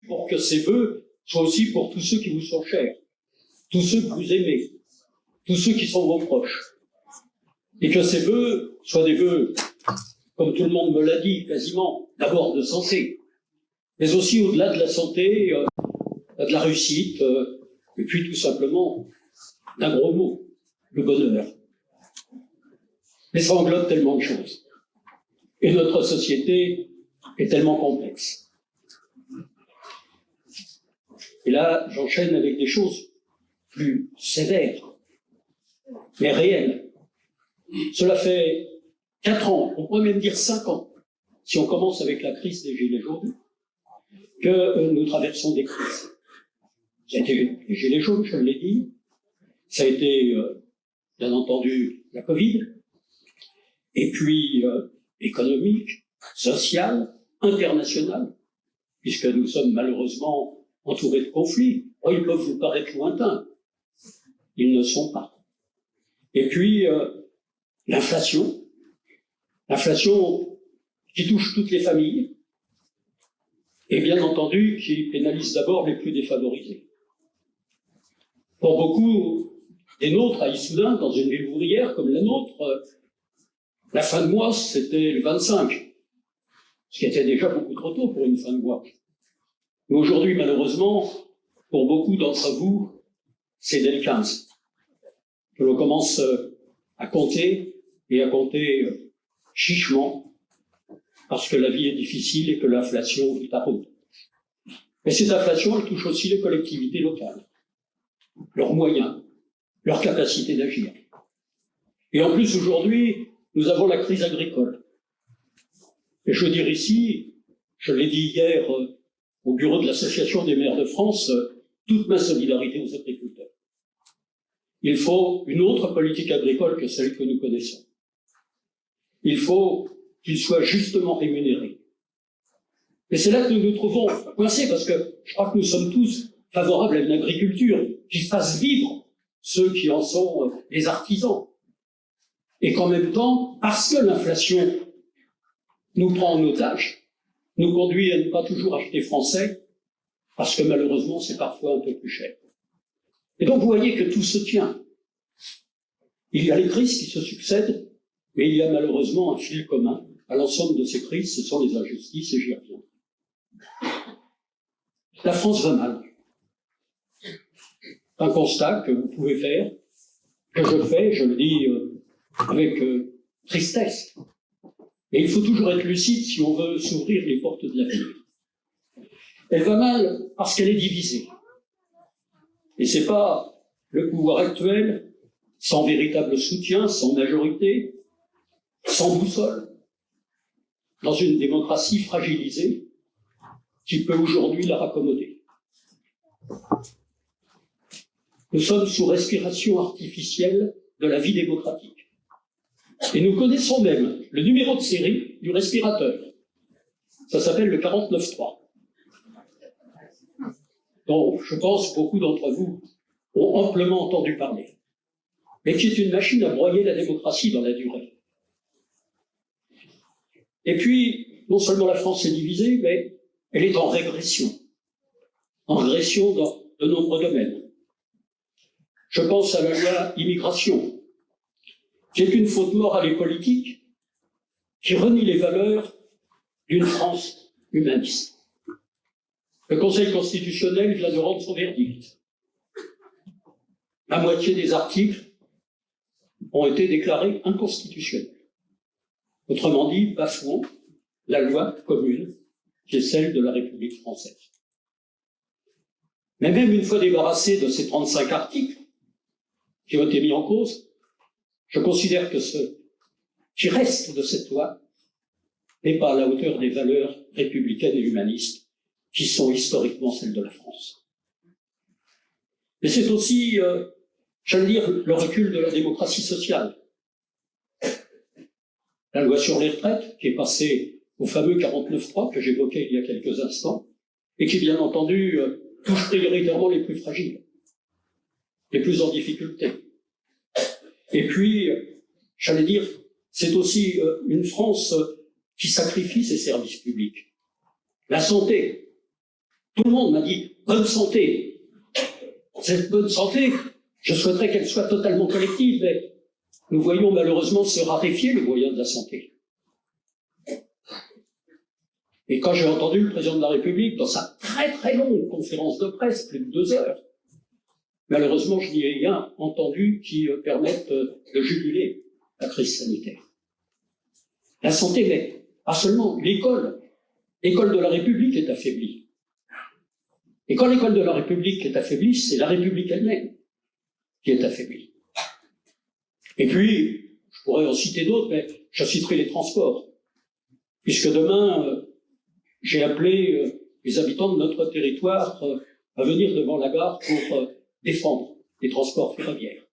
pour que ces vœux soient aussi pour tous ceux qui vous sont chers, tous ceux que vous aimez, tous ceux qui sont vos proches. Et que ces vœux soient des vœux, comme tout le monde me l'a dit, quasiment, d'abord de santé, mais aussi au-delà de la santé, de la réussite, et puis tout simplement d'un gros mot, le bonheur. Mais ça englobe tellement de choses. Et notre société est tellement complexe. Et là, j'enchaîne avec des choses plus sévères, mais réelles. Cela fait 4 ans, on pourrait même dire 5 ans, si on commence avec la crise des Gilets jaunes, que nous traversons des crises. Ça a été les Gilets jaunes, je l'ai dit, ça a été, bien entendu, la Covid, et puis économique, sociale, internationale, puisque nous sommes malheureusement entourés de conflits. Oh, ils peuvent vous paraître lointains, ils ne sont pas. Et puis l'inflation qui touche toutes les familles, et bien entendu qui pénalise d'abord les plus défavorisés. Pour beaucoup des nôtres à Issoudun, dans une ville ouvrière comme la nôtre, la fin de mois, c'était le 25, ce qui était déjà beaucoup trop tôt pour une fin de mois. Mais aujourd'hui, malheureusement, pour beaucoup d'entre vous, c'est dès le 15 que l'on commence à compter, et à compter chichement, parce que la vie est difficile et que l'inflation est à haute. Mais cette inflation, elle touche aussi les collectivités locales, leurs moyens, leur capacité d'agir. Et en plus, aujourd'hui, nous avons la crise agricole. Et je veux dire ici, je l'ai dit hier au bureau de l'Association des maires de France, toute ma solidarité aux agriculteurs. Il faut une autre politique agricole que celle que nous connaissons. Il faut qu'ils soient justement rémunérés. Et c'est là que nous nous trouvons coincés, parce que je crois que nous sommes tous favorables à une agriculture qui fasse vivre ceux qui en sont les artisans. Et qu'en même temps, parce que l'inflation nous prend en otage, nous conduit à ne pas toujours acheter français, parce que malheureusement, c'est parfois un peu plus cher. Et donc, vous voyez que tout se tient. Il y a les crises qui se succèdent, mais il y a malheureusement un fil commun à l'ensemble de ces crises, ce sont les injustices, et j'y reviens. La France va mal. C'est un constat que vous pouvez faire, que je fais, je le dis avec tristesse. Et il faut toujours être lucide si on veut s'ouvrir les portes de l'avenir. Elle va mal parce qu'elle est divisée. Et c'est pas le pouvoir actuel, sans véritable soutien, sans majorité, sans boussole, dans une démocratie fragilisée, qui peut aujourd'hui la raccommoder. Nous sommes sous respiration artificielle de la vie démocratique. Et nous connaissons même le numéro de série du respirateur. Ça s'appelle le 49.3. dont je pense beaucoup d'entre vous ont amplement entendu parler, mais qui est une machine à broyer la démocratie dans la durée. Et puis, non seulement la France est divisée, mais elle est en régression dans de nombreux domaines. Je pense à la loi immigration, qui est une faute morale et politique qui renie les valeurs d'une France humaniste. Le Conseil constitutionnel vient de rendre son verdict. La moitié des articles ont été déclarés inconstitutionnels. Autrement dit, bafouant la loi commune, qui est celle de la République française. Mais même une fois débarrassé de ces 35 articles qui ont été mis en cause, je considère que ce qui reste de cette loi n'est pas à la hauteur des valeurs républicaines et humanistes qui sont historiquement celles de la France. Mais c'est aussi, j'allais dire, le recul de la démocratie sociale. La loi sur les retraites, qui est passée au fameux 49.3 que j'évoquais il y a quelques instants, et qui, bien entendu, touche prioritairement les plus fragiles, les plus en difficulté. Et puis, j'allais dire, c'est aussi une France qui sacrifie ses services publics. La santé, Tout le monde m'a dit « bonne santé ». Cette bonne santé, je souhaiterais qu'elle soit totalement collective, mais nous voyons malheureusement se raréfier les moyens de la santé. Et quand j'ai entendu le président de la République dans sa très très longue conférence de presse, plus de 2 heures, malheureusement je n'y ai rien entendu qui permette de juguler la crise sanitaire. La santé, mais pas seulement l'école. L'école de la République est affaiblie. Et quand l'école de la République est affaiblie, c'est la République elle-même qui est affaiblie. Et puis, je pourrais en citer d'autres, mais je citerai les transports. Puisque demain, j'ai appelé les habitants de notre territoire à venir devant la gare pour défendre les transports ferroviaires.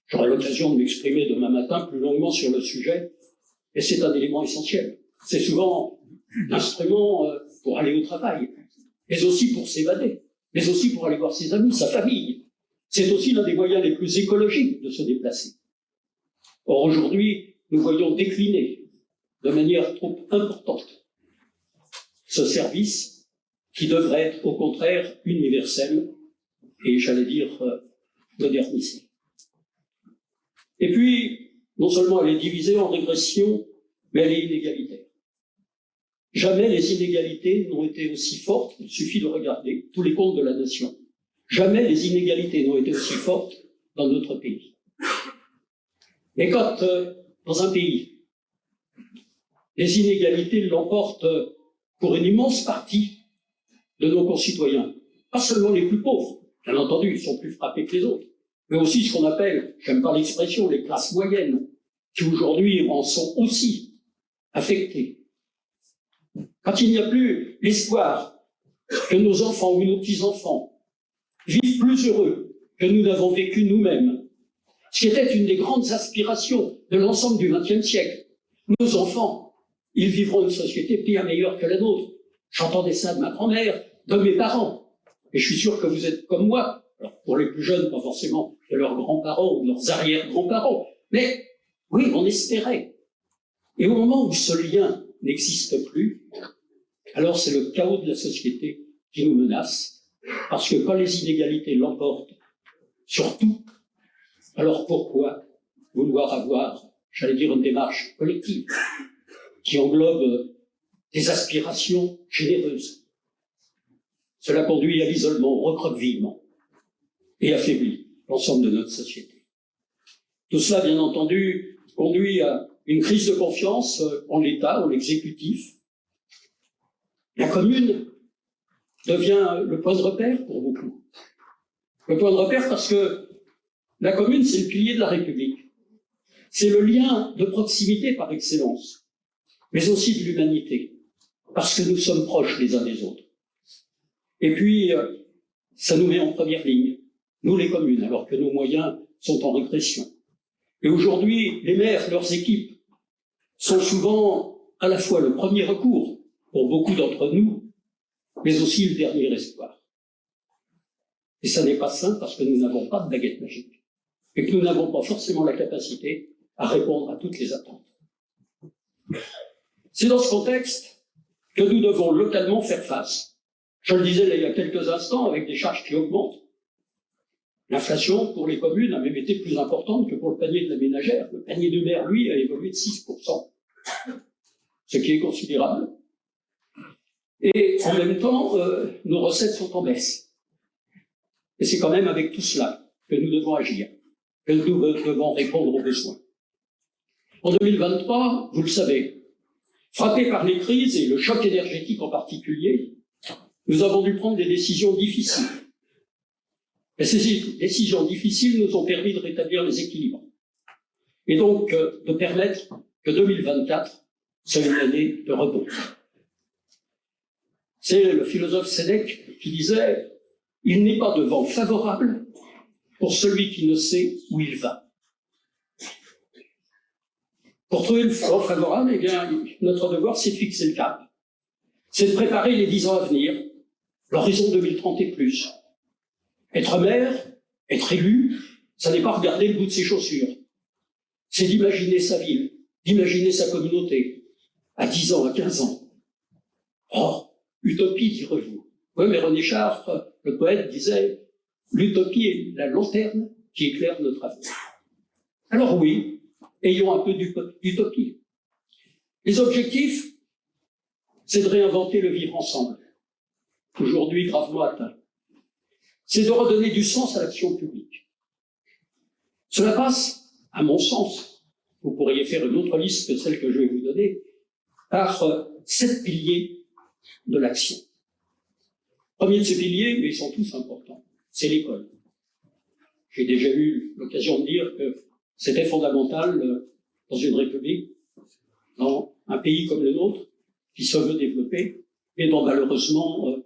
J'aurai l'occasion de m'exprimer demain matin plus longuement sur le sujet, et c'est un élément essentiel. C'est souvent l'instrument pour aller au travail, mais aussi pour s'évader, mais aussi pour aller voir ses amis, sa famille. C'est aussi l'un des moyens les plus écologiques de se déplacer. Or, aujourd'hui, nous voyons décliner de manière trop importante ce service qui devrait être au contraire universel et, j'allais dire, modernisé. Et puis, non seulement elle est divisée en régression, mais elle est inégalitaire. Jamais les inégalités n'ont été aussi fortes, il suffit de regarder tous les comptes de la nation. Jamais les inégalités n'ont été aussi fortes dans notre pays. Et quand, dans un pays, les inégalités l'emportent pour une immense partie de nos concitoyens, pas seulement les plus pauvres, bien entendu, ils sont plus frappés que les autres, mais aussi ce qu'on appelle, j'aime pas l'expression, les classes moyennes, qui aujourd'hui en sont aussi affectées. Quand il n'y a plus l'espoir que nos enfants ou nos petits-enfants vivent plus heureux que nous n'avons vécu nous-mêmes, ce qui était une des grandes aspirations de l'ensemble du XXe siècle. Nos enfants, ils vivront une société bien meilleure que la nôtre. J'entendais ça de ma grand-mère, de mes parents. Et je suis sûr que vous êtes comme moi. Alors, pour les plus jeunes, pas forcément de leurs grands-parents ou de leurs arrière-grands-parents. Mais oui, on espérait. Et au moment où ce lien n'existe plus, alors c'est le chaos de la société qui nous menace. Parce que quand les inégalités l'emportent sur tout, alors pourquoi vouloir avoir, j'allais dire, une démarche collective qui englobe des aspirations généreuses? Cela conduit à l'isolement, au recroquevillement et affaiblit l'ensemble de notre société. Tout cela, bien entendu, conduit à une crise de confiance en l'État, en l'exécutif. La commune devient le point de repère pour beaucoup. Le point de repère parce que la commune, c'est le pilier de la République. C'est le lien de proximité par excellence, mais aussi de l'humanité, parce que nous sommes proches les uns des autres. Et puis, ça nous met en première ligne, nous les communes, alors que nos moyens sont en régression. Et aujourd'hui, les maires, leurs équipes, sont souvent à la fois le premier recours pour beaucoup d'entre nous, mais aussi le dernier espoir. Et ça n'est pas simple parce que nous n'avons pas de baguette magique et que nous n'avons pas forcément la capacité à répondre à toutes les attentes. C'est dans ce contexte que nous devons localement faire face. Je le disais là, il y a quelques instants, avec des charges qui augmentent. L'inflation pour les communes a même été plus importante que pour le panier de la ménagère. Le panier du maire, lui, a évolué de 6%, ce qui est considérable. Et en même temps, nos recettes sont en baisse. Et c'est quand même avec tout cela que nous devons agir, que nous devons répondre aux besoins. En 2023, vous le savez, frappés par les crises et le choc énergétique en particulier, nous avons dû prendre des décisions difficiles. Et ces décisions difficiles nous ont permis de rétablir les équilibres. Et donc, de permettre que 2024 soit une année de rebond. C'est le philosophe Sénèque qui disait « Il n'est pas de vent favorable pour celui qui ne sait où il va ». Pour trouver le vent favorable, eh bien, notre devoir, c'est de fixer le cap. C'est de préparer les 10 ans à venir, l'horizon 2030 et plus. Être maire, être élu, ça n'est pas regarder le bout de ses chaussures. C'est d'imaginer sa ville, d'imaginer sa communauté, à 10 ans, à 15 ans. Oh, utopie, direz-vous. Oui, mais René Char, le poète, disait « L'utopie est la lanterne qui éclaire notre avenir ». Alors oui, ayons un peu d'utopie. Les objectifs, c'est de réinventer le vivre ensemble, aujourd'hui gravement atteint. C'est de redonner du sens à l'action publique. Cela passe, à mon sens, vous pourriez faire une autre liste que celle que je vais vous donner, par 7 piliers de l'action. Premier de ces piliers, mais ils sont tous importants, c'est l'école. J'ai déjà eu l'occasion de dire que c'était fondamental dans une république, dans un pays comme le nôtre, qui se veut développer, et dont malheureusement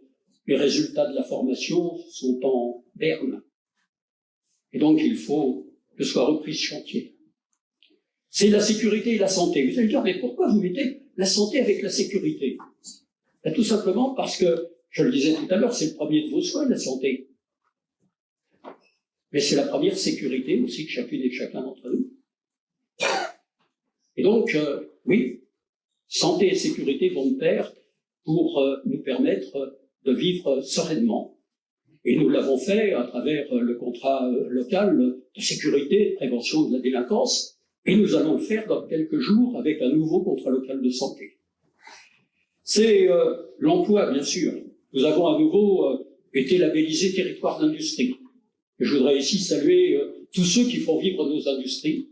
les résultats de la formation sont en berne. Et donc il faut que soit repris ce chantier. C'est la sécurité et la santé. Vous allez dire, mais pourquoi vous mettez la santé avec la sécurité? Ben, tout simplement parce que, je le disais tout à l'heure, c'est le premier de vos soins, la santé. Mais c'est la première sécurité aussi de chacune et de chacun d'entre nous. Et donc, oui, santé et sécurité vont de pair pour nous permettre de vivre sereinement. Et nous l'avons fait à travers le contrat local de sécurité et de prévention de la délinquance. Et nous allons le faire dans quelques jours avec un nouveau contrat local de santé. C'est l'emploi, bien sûr. Nous avons à nouveau été labellisés territoire d'industrie. Et je voudrais ici saluer tous ceux qui font vivre nos industries,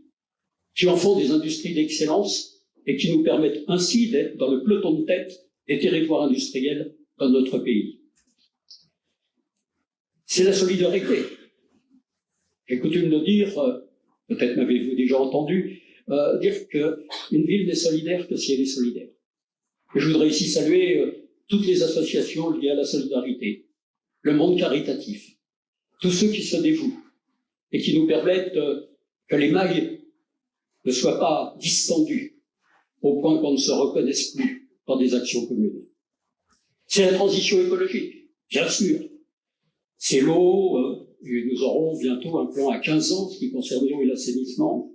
qui en font des industries d'excellence et qui nous permettent ainsi d'être dans le peloton de tête des territoires industriels dans notre pays. C'est la solidarité. J'ai coutume de dire, peut-être m'avez-vous déjà entendu, dire qu'une ville n'est solidaire que si elle est solidaire. Et je voudrais ici saluer toutes les associations liées à la solidarité, le monde caritatif, tous ceux qui se dévouent et qui nous permettent que les mailles ne soient pas distendues au point qu'on ne se reconnaisse plus dans des actions communes. C'est la transition écologique, bien sûr. C'est l'eau, et nous aurons bientôt un plan à 15 ans, ce qui concerne l'eau et l'assainissement.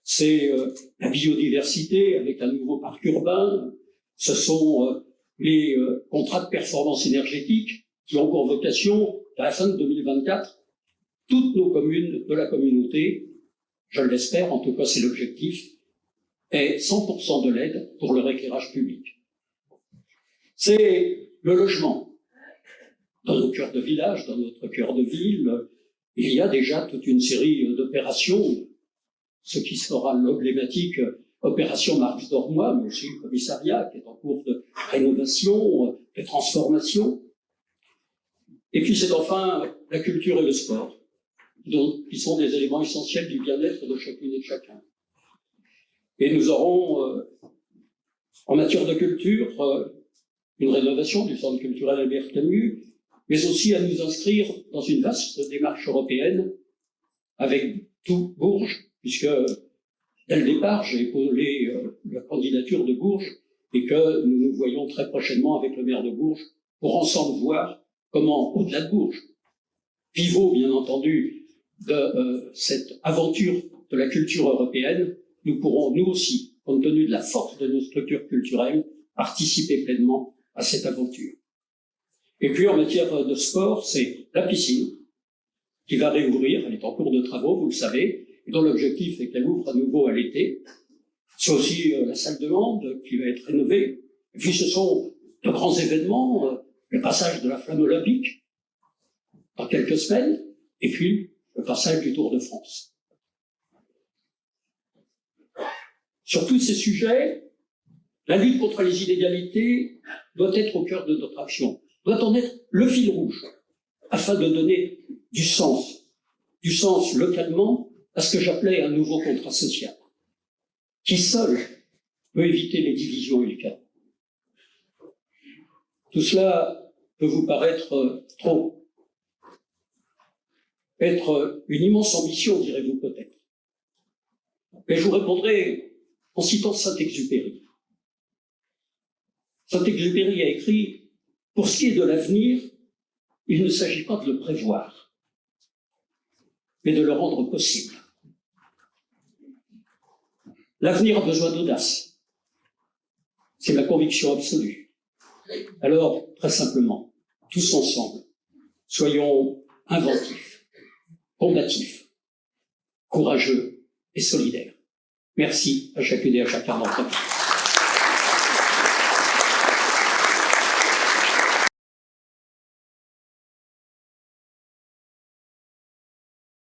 C'est la biodiversité avec un nouveau parc urbain. Ce sont les contrats de performance énergétique qui ont pour vocation, à la fin de 2024, toutes nos communes de la communauté, je l'espère, en tout cas c'est l'objectif, aient 100% de l'aide pour leur éclairage public. C'est le logement. Dans nos cœurs de village, dans notre cœur de ville, il y a déjà toute une série d'opérations, ce qui sera l'emblématique opération Marx d'Ormois, mais aussi le commissariat qui est en cours de rénovation, de transformation. Et puis c'est enfin la culture et le sport, qui sont des éléments essentiels du bien-être de chacune et de chacun. Et nous aurons, en matière de culture, une rénovation du centre culturel Albert Camus, mais aussi à nous inscrire dans une vaste démarche européenne avec tout Bourges, puisque dès le départ, j'ai épaulé la candidature de Bourges et que nous nous voyons très prochainement avec le maire de Bourges pour ensemble voir comment, au-delà de Bourges, pivot bien entendu de cette aventure de la culture européenne, nous pourrons nous aussi, compte tenu de la force de nos structures culturelles, participer pleinement à cette aventure. Et puis en matière de sport, c'est la piscine qui va réouvrir, elle est en cours de travaux, vous le savez, et dont l'objectif est qu'elle ouvre à nouveau à l'été. C'est aussi la salle de hand qui va être rénovée. Et puis ce sont de grands événements, le passage de la flamme olympique dans quelques semaines, et puis le passage du Tour de France. Sur tous ces sujets, la lutte contre les inégalités doit être au cœur de notre action, doit en être le fil rouge, afin de donner du sens localement à ce que j'appelais un nouveau contrat social, qui seul peut éviter les divisions et les chaos. Tout cela peut vous paraître trop, être une immense ambition, direz-vous peut-être. Mais je vous répondrai en citant Saint-Exupéry. Saint-Exupéry a écrit « Pour ce qui est de l'avenir, il ne s'agit pas de le prévoir, mais de le rendre possible. » L'avenir a besoin d'audace. C'est ma conviction absolue. Alors, très simplement, tous ensemble, soyons inventifs, combatifs, courageux et solidaires. Merci à chacune et à chacun d'entre vous.